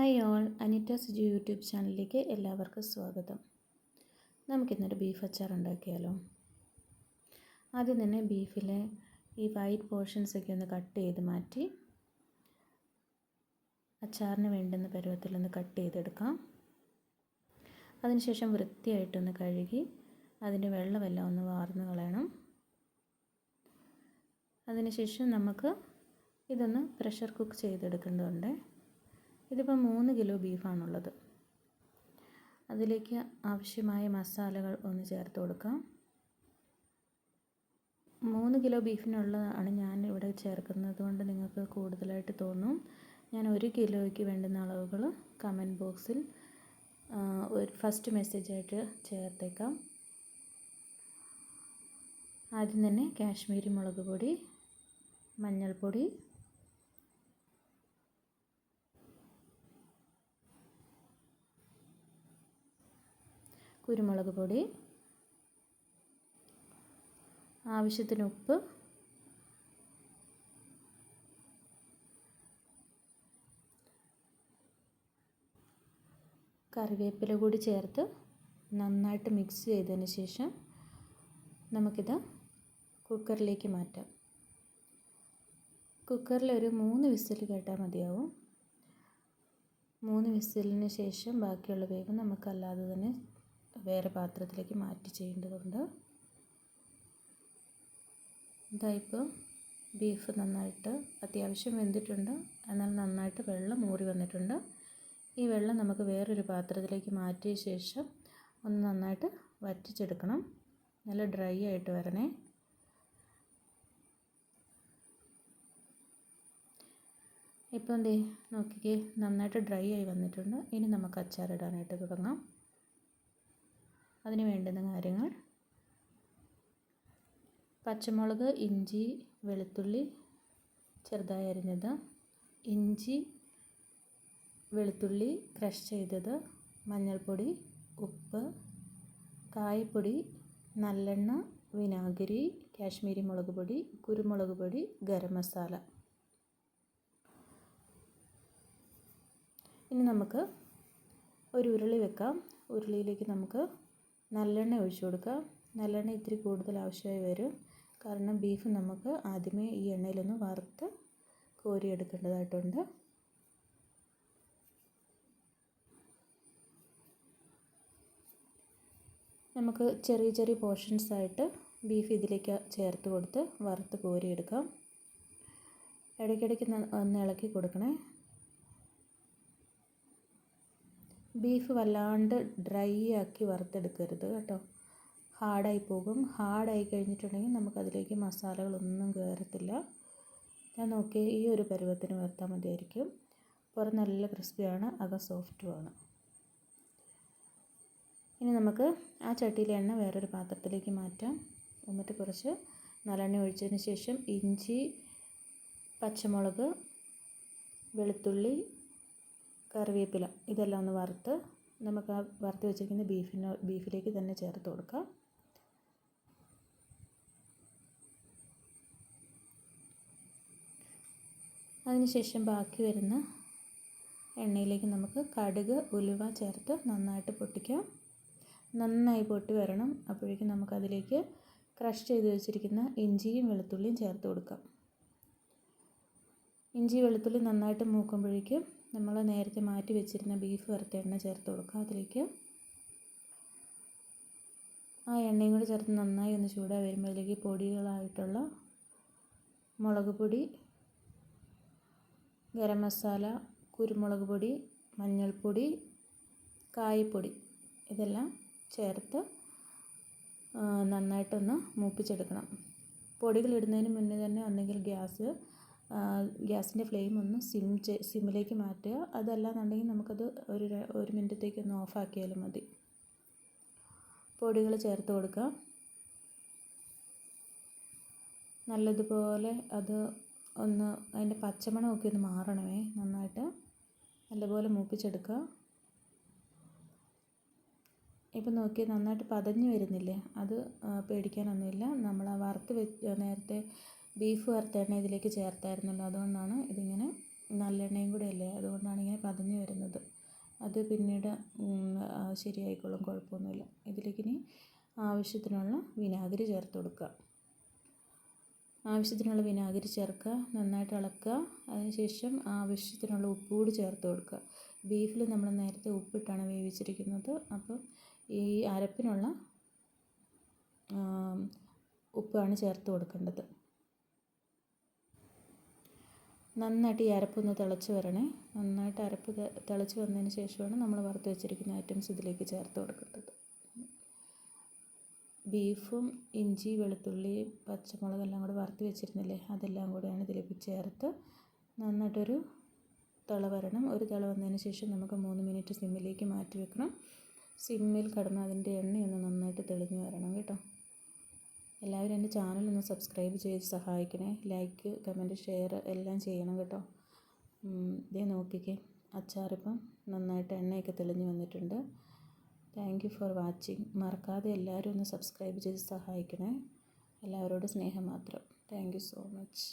Hi all, Anita Siju YouTube ചാനലിലേക്ക് എല്ലാവർക്കും സ്വാഗതം. നമുക്കിന്നൊരു ബീഫ് അച്ചാർ ഉണ്ടാക്കിയാലോ. ആദ്യം തന്നെ ബീഫിലെ ഈ വൈറ്റ് പോർഷൻസൊക്കെ ഒന്ന് കട്ട് ചെയ്ത് മാറ്റി അച്ചാറിന് വേണ്ടുന്ന പരുവത്തിലൊന്ന് കട്ട് ചെയ്തെടുക്കാം. അതിനുശേഷം വൃത്തിയായിട്ടൊന്ന് കഴുകി അതിൻ്റെ വെള്ളമെല്ലാം ഒന്ന് വാർന്ന് കളയണം. അതിനുശേഷം നമുക്ക് ഇതൊന്ന് പ്രഷർ കുക്ക് ചെയ്തെടുക്കേണ്ടതുണ്ട്. ഇതിപ്പോൾ 3 കിലോ ബീഫാണുള്ളത്. അതിലേക്ക് ആവശ്യമായ മസാലകൾ ഒന്ന് ചേർത്ത് കൊടുക്കാം. 3 കിലോ ബീഫിനുള്ളതാണ് ഞാൻ ഇവിടെ ചേർക്കുന്നത് കൊണ്ട് നിങ്ങൾക്ക് കൂടുതലായിട്ട് തോന്നും. ഞാൻ 1 കിലോയ്ക്ക് വേണ്ടുന്ന അളവുകൾ കമൻറ്റ് ബോക്സിൽ ഒരു ഫസ്റ്റ് മെസ്സേജായിട്ട് ചേർത്തേക്കാം. ആദ്യം തന്നെ കാശ്മീരി മുളക് പൊടി, മഞ്ഞൾപ്പൊടി, കുരുമുളക് പൊടി, ആവശ്യത്തിന് ഉപ്പ്, കറിവേപ്പില കൂടി ചേർത്ത് നന്നായിട്ട് മിക്സ് ചെയ്തതിന് ശേഷം നമുക്കിത് കുക്കറിലേക്ക് മാറ്റാം. കുക്കറിൽ ഒരു 3 വിസിൽ കേട്ടാൽ മതിയാവും. 3 വിസിലിന് ശേഷം ബാക്കിയുള്ള വേവ് നമുക്കല്ലാതെ തന്നെ വേറെ പാത്രത്തിലേക്ക് മാറ്റി ചെയ്യേണ്ടതുണ്ട്. ഇതായിപ്പോൾ ബീഫ് നന്നായിട്ട് അത്യാവശ്യം വെന്തിട്ടുണ്ട്, എന്നാൽ നന്നായിട്ട് വെള്ളം ഊറി വന്നിട്ടുണ്ട്. ഈ വെള്ളം നമുക്ക് വേറൊരു പാത്രത്തിലേക്ക് മാറ്റിയ ശേഷം ഒന്ന് നന്നായിട്ട് വറ്റിച്ചെടുക്കണം. നല്ല ഡ്രൈ ആയിട്ട് വരണേ. ഇപ്പോൾ എന്തേ നോക്കിക്കേ, നന്നായിട്ട് ഡ്രൈ ആയി വന്നിട്ടുണ്ട്. ഇനി നമുക്ക് അച്ചാറിടാനായിട്ട് തുടങ്ങാം. അതിന് വേണ്ടുന്ന കാര്യങ്ങൾ: പച്ചമുളക്, ഇഞ്ചി, വെളുത്തുള്ളി ചെറുതായി അരിഞ്ഞത്, ഇഞ്ചി വെളുത്തുള്ളി ക്രഷ് ചെയ്തത്, മഞ്ഞൾപ്പൊടി, ഉപ്പ്, കായപ്പൊടി, നല്ലെണ്ണ, വിനാഗിരി, കാശ്മീരി മുളക് പൊടി, കുരുമുളക് പൊടി, ഗരം മസാല. ഇനി നമുക്ക് ഒരു ഉരുളി വെക്കാം. ഉരുളിയിലേക്ക് നമുക്ക് നല്ലെണ്ണ ഒഴിച്ചു കൊടുക്കാം. നല്ലെണ്ണ ഇത്തിരി കൂടുതൽ ആവശ്യമായി വരും, കാരണം ബീഫ് നമുക്ക് ആദ്യമേ ഈ എണ്ണയിലൊന്ന് വറുത്ത് കോരിയെടുക്കേണ്ടതായിട്ടുണ്ട്. നമുക്ക് ചെറിയ ചെറിയ പോർഷൻസായിട്ട് ബീഫ് ഇതിലേക്ക് ചേർത്ത് കൊടുത്ത് വറുത്ത് കോരിയെടുക്കാം. ഇടയ്ക്കിടയ്ക്ക് ഒന്ന് ഇളക്കി കൊടുക്കണേ. ബീഫ് വല്ലാണ്ട് ഡ്രൈ ആക്കി വറുത്തെടുക്കരുത് കേട്ടോ, ഹാർഡായി പോകും. ഹാർഡായി കഴിഞ്ഞിട്ടുണ്ടെങ്കിൽ നമുക്കതിലേക്ക് മസാലകളൊന്നും കയറത്തില്ല. ഞാൻ നോക്കി ഈ ഒരു പരുവത്തിന് വറുത്താൽ മതിയായിരിക്കും. പുറം നല്ല ക്രിസ്പിയാണ്, അകം സോഫ്റ്റുമാണ്. ഇനി നമുക്ക് ആ ചട്ടിയിലെ എണ്ണ വേറൊരു പാത്രത്തിലേക്ക് മാറ്റാം. എന്നിട്ട് കുറച്ച് നല്ലെണ്ണ ഒഴിച്ചതിന് ശേഷം ഇഞ്ചി, പച്ചമുളക്, വെളുത്തുള്ളി, കറിവേപ്പില ഇതെല്ലാം ഒന്ന് വറുത്ത് നമുക്ക് ആ വറുത്ത് വെച്ചിരിക്കുന്ന ബീഫിലേക്ക് തന്നെ ചേർത്ത് കൊടുക്കാം. അതിനുശേഷം ബാക്കി വരുന്ന എണ്ണയിലേക്ക് നമുക്ക് കടുക്, ഉലുവ ചേർത്ത് നന്നായിട്ട് പൊട്ടിക്കാം. നന്നായി പൊട്ടി വരണം. അപ്പോഴേക്കും നമുക്കതിലേക്ക് ക്രഷ് ചെയ്ത് വെച്ചിരിക്കുന്ന ഇഞ്ചിയും വെളുത്തുള്ളിയും ചേർത്ത് കൊടുക്കാം. ഇഞ്ചി വെളുത്തുള്ളി നന്നായിട്ട് മൂക്കുമ്പോഴേക്കും നമ്മൾ നേരത്തെ മാറ്റി വെച്ചിരുന്ന ബീഫ് വറുത്ത എണ്ണ ചേർത്ത് കൊടുക്കുക. അതിലേക്ക് ആ എണ്ണയും കൂടി ചേർത്ത് നന്നായി ഒന്ന് ചൂടായി വരുമ്പോൾ അതിലേക്ക് പൊടികളായിട്ടുള്ള മുളക് പൊടി, ഗരം മസാല, കുരുമുളക് പൊടി, മഞ്ഞൾപ്പൊടി, കായപ്പൊടി ഇതെല്ലാം ചേർത്ത് നന്നായിട്ടൊന്ന് മൂപ്പിച്ചെടുക്കണം. പൊടികൾ ഇടുന്നതിന് മുന്നേ തന്നെ ഒന്നെങ്കിൽ ഗ്യാസിൻ്റെ ഫ്ലെയിം ഒന്ന് സിമ്മിലേക്ക് മാറ്റുക. അതല്ലാന്നുണ്ടെങ്കിൽ നമുക്കത് ഒരു മിനിറ്റത്തേക്ക് ഒന്ന് ഓഫാക്കിയാലും മതി. പൊടികൾ ചേർത്ത് കൊടുക്കുക. നല്ലതുപോലെ അത് ഒന്ന് അതിൻ്റെ പച്ചമണമൊക്കെ ഒന്ന് മാറണമേ. നന്നായിട്ട് നല്ലപോലെ മൂപ്പിച്ചെടുക്കുക. ഇപ്പം നോക്കി നന്നായിട്ട് പതഞ്ഞ് വരുന്നില്ലേ, അത് പേടിക്കാനൊന്നുമില്ല. നമ്മൾ ആ നേരത്തെ ബീഫ് വറുത്ത എണ്ണ ഇതിലേക്ക് ചേർത്തായിരുന്നല്ലോ, അതുകൊണ്ടാണ് ഇതിങ്ങനെ നല്ലെണ്ണയും കൂടെ അല്ലേ, അതുകൊണ്ടാണ് ഇങ്ങനെ പതഞ്ഞ് വരുന്നത്. അത് പിന്നീട് ശരിയായിക്കോളും, കുഴപ്പമൊന്നുമില്ല. ഇതിലേക്ക് ഇനി ആവശ്യത്തിനുള്ള വിനാഗിരി ചേർത്ത് കൊടുക്കുക. ആവശ്യത്തിനുള്ള വിനാഗിരി ചേർക്കുക, നന്നായിട്ട് ഇളക്കുക. അതിനുശേഷം ആവശ്യത്തിനുള്ള ഉപ്പ് കൂടി ചേർത്ത് കൊടുക്കുക. ബീഫിൽ നമ്മൾ നേരത്തെ ഉപ്പിട്ടാണ് വേവിച്ചിരിക്കുന്നത്. അപ്പോൾ ഈ അരപ്പിനുള്ള ഉപ്പാണ് ചേർത്ത് കൊടുക്കേണ്ടത്. നന്നായിട്ട് ഈ അരപ്പൊന്ന് തിളച്ച് വരണേ. നന്നായിട്ട് അരപ്പ് തിളച്ച് വന്നതിന് ശേഷമാണ് നമ്മൾ വറുത്ത് വെച്ചിരിക്കുന്ന ഐറ്റംസ് ഇതിലേക്ക് ചേർത്ത് കൊടുക്കേണ്ടത്. ബീഫും ഇഞ്ചി, വെളുത്തുള്ളി, പച്ചമുളകെല്ലാം കൂടെ വറുത്ത് വെച്ചിരുന്നില്ലേ, അതെല്ലാം കൂടെയാണ് ഇതിലേക്ക് ചേർത്ത് നന്നായിട്ടൊരു തിള വരണം. ഒരു തിള വന്നതിന് ശേഷം നമുക്ക് 3 മിനിറ്റ് സിമ്മിലേക്ക് മാറ്റി വെക്കണം. സിമ്മിൽ കിടന്ന് അതിൻ്റെ എണ്ണയൊന്ന് നന്നായിട്ട് തെളിഞ്ഞ് വരണം കേട്ടോ. എല്ലാവരും എൻ്റെ ചാനലൊന്ന് സബ്സ്ക്രൈബ് ചെയ്ത് സഹായിക്കണേ. ലൈക്ക്, കമൻറ്റ്, ഷെയർ എല്ലാം ചെയ്യണം കേട്ടോ. ഇതേ നോക്കിക്കേ, അച്ചാറിപ്പം നന്നായിട്ട് എണ്ണയൊക്കെ തെളിഞ്ഞ് വന്നിട്ടുണ്ട്. Thank you for watching. മറക്കാതെ എല്ലാവരും ഒന്ന് സബ്സ്ക്രൈബ് ചെയ്ത് സഹായിക്കണേ. എല്ലാവരോടും സ്നേഹം മാത്രം. Thank you so much.